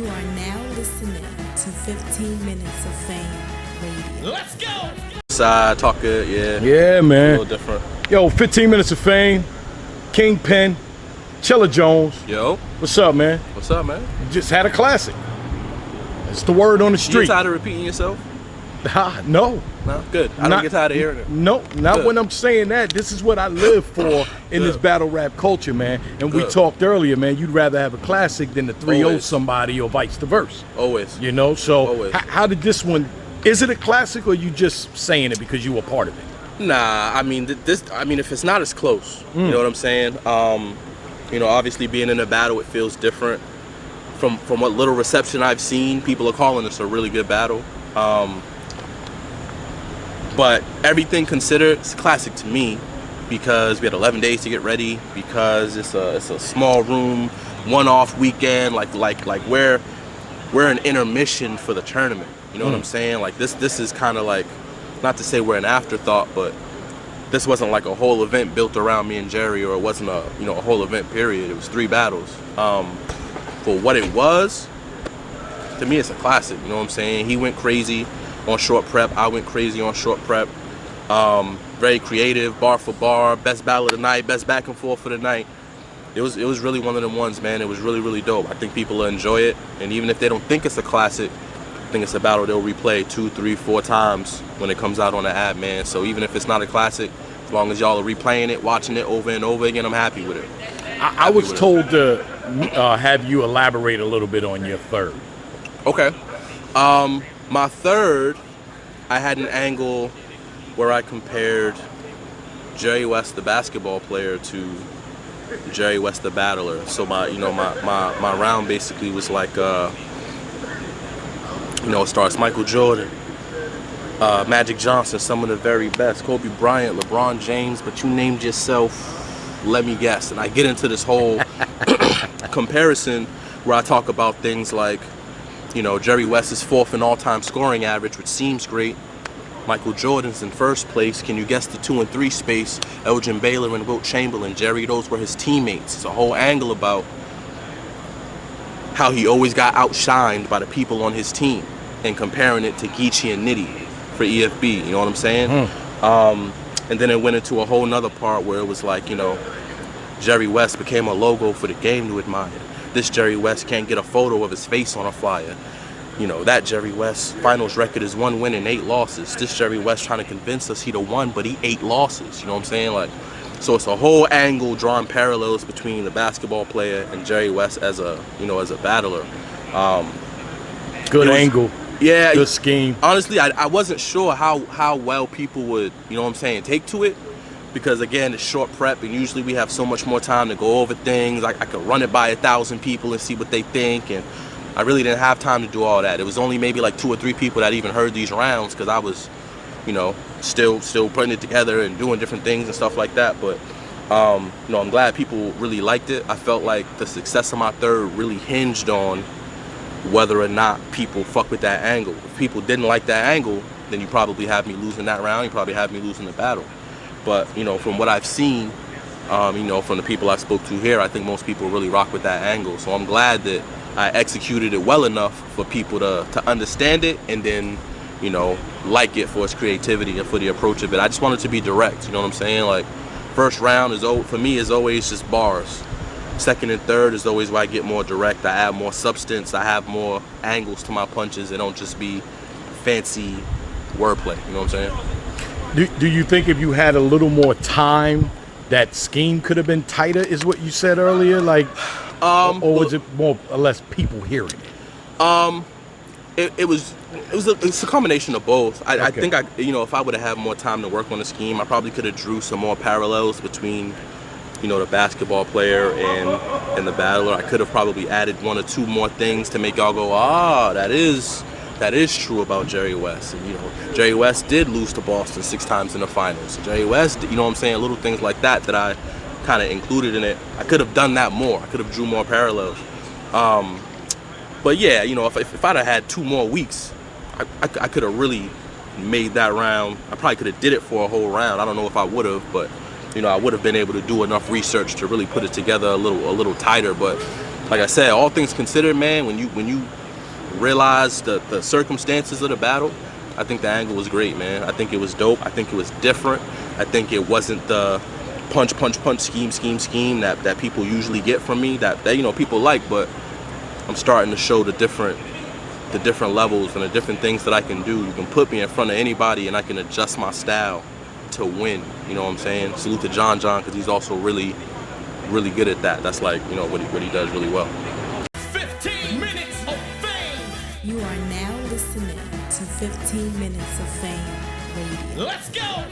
You are now listening to 15 Minutes of Fame Radio. Let's go! Side, talk good, yeah. Yeah, man. A little different. Yo, 15 Minutes of Fame, Kingpin, Chilla Jones. Yo. What's up, man? What's up, man? You just had a classic. It's the word on the You street. tired of repeating yourself? No. No? Good. I don't get tired of hearing it. No, not Good. when I'm saying that. This is what I live for in this battle rap culture, man. And we talked earlier, man, you'd rather have a classic than the 3-0 Always. somebody or vice versa. Always. You know, so Always. how did this one, is it a classic or you just saying it because you were part of it? Nah, I mean, if it's not, it's close. You know what I'm saying? Obviously being in a battle, it feels different. From what little reception I've seen, people are calling this a really good battle. But everything considered, it's a classic to me because we had 11 days to get ready, because it's a small room, one-off weekend, like we're an intermission for the tournament. You know what I'm saying? Like this is kind of like, not to say we're an afterthought, but this wasn't like a whole event built around me and Jerry, or it wasn't a whole event period. It was 3 battles. For what it was, to me, it's a classic. You know what I'm saying? He went crazy on short prep. I went crazy on short prep. Very creative, bar for bar, best battle of the night, best back and forth for the night. It was really one of them ones, man. It was really, really dope. I think people will enjoy it, and even if they don't think it's a classic, I think it's a battle they'll replay 2, 3, 4 times when it comes out on the app, man. So even if it's not a classic, as long as y'all are replaying it, watching it over and over again, I'm happy with it. I was told to have you elaborate a little bit on your third. Okay. My third, I had an angle where I compared Jerry Wess, the basketball player, to Jerry Wess, the battler. So my round basically was like, it starts Michael Jordan, Magic Johnson, some of the very best, Kobe Bryant, LeBron James, but you named yourself, let me guess. And I get into this whole comparison where I talk about things like, Jerry Wess is 4th in all-time scoring average, which seems great. Michael Jordan's in 1st place. Can you guess the 2 and 3 space? Elgin Baylor and Wilt Chamberlain. Jerry, those were his teammates. It's a whole angle about how he always got outshined by the people on his team, and comparing it to Geechee and Nitty for EFB. You know what I'm saying? And then it went into a whole nother part where it was like, Jerry Wess became a logo for the game to admire. This Jerry Wess can't get a photo of his face on a flyer. That Jerry Wess finals record is 1 win and 8 losses. This Jerry Wess trying to convince us he the one, but he 8 losses. You know what I'm saying? Like, so it's a whole angle drawing parallels between the basketball player and Jerry Wess as a battler. Good angle. Yeah. Good scheme. Honestly, I wasn't sure how well people would, take to it. Because again, it's short prep, and usually we have so much more time to go over things. I could run it by 1,000 people and see what they think, and I really didn't have time to do all that. It was only maybe like 2 or 3 people that even heard these rounds, because I was, still putting it together and doing different things and stuff like that. But I'm glad people really liked it. I felt like the success of my third really hinged on whether or not people fuck with that angle. If people didn't like that angle, then you probably have me losing that round. You probably have me losing the battle. But, from what I've seen, from the people I spoke to here, I think most people really rock with that angle. So I'm glad that I executed it well enough for people to understand it, and then, like it for its creativity and for the approach of it. I just wanted to be direct, you know what I'm saying? Like, first round for me is always just bars. Second and third is always where I get more direct. I add more substance. I have more angles to my punches. They don't just be fancy wordplay, you know what I'm saying? Do you think if you had a little more time, that scheme could have been tighter, is what you said earlier? Like, or was it more or less people hearing it? It's a combination of both. Okay. I think if I would have had more time to work on the scheme, I probably could have drew some more parallels between, the basketball player and the battler. I could have probably added 1 or 2 more things to make y'all go, that is true about Jerry Wess. And, Jerry Wess did lose to Boston 6 times in the finals. So Jerry Wess, little things like that I kind of included in it. I could have done that more. I could have drew more parallels. But yeah, if I'd have had 2 more weeks, I could have really made that round. I probably could have did it for a whole round. I don't know if I would have, but I would have been able to do enough research to really put it together a little tighter. But like I said, all things considered, man, when you realize the circumstances of the battle, I think the angle was great, man. I think it was dope. I think it was different. I think it wasn't the punch, scheme that people usually get from me, that you know, people like, but I'm starting to show the different levels and the different things that I can do. You can put me in front of anybody and I can adjust my style to win. You know what I'm saying? Salute to John because he's also really good at that. That's like, you know, what he does really well. 15 minutes of fame. You are now listening to 15 Minutes of Fame Radio. Let's go.